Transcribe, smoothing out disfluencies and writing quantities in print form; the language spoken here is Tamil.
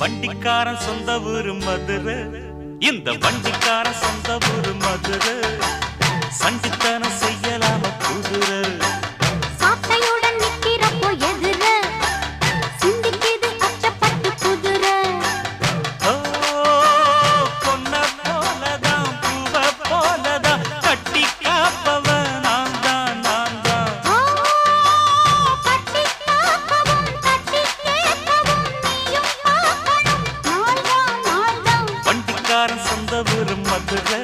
வண்டிக்காரன் சொந்த ஊரு மதுரை, இந்த வண்டிக்காரன் சொந்த ஊரு மதுரை. சண்டித்தனம் செய்யலாம குதிரை சாட்டையுடன் நிக்கிறப்போ எதிர சிந்திக்குது அச்சப்பட்டு குதிரை. பொன்ன போலதான் பூவ போலதான் கட்டி காப்பவன் நான் தான் நான் தான். கட்டி காக்கவும் கட்டி கேட்கவும் நீயும் பார்க்கணும் நாள்தான் நாள்தான். வண்டிக்காரன் சொந்த ஊரு மதுரை,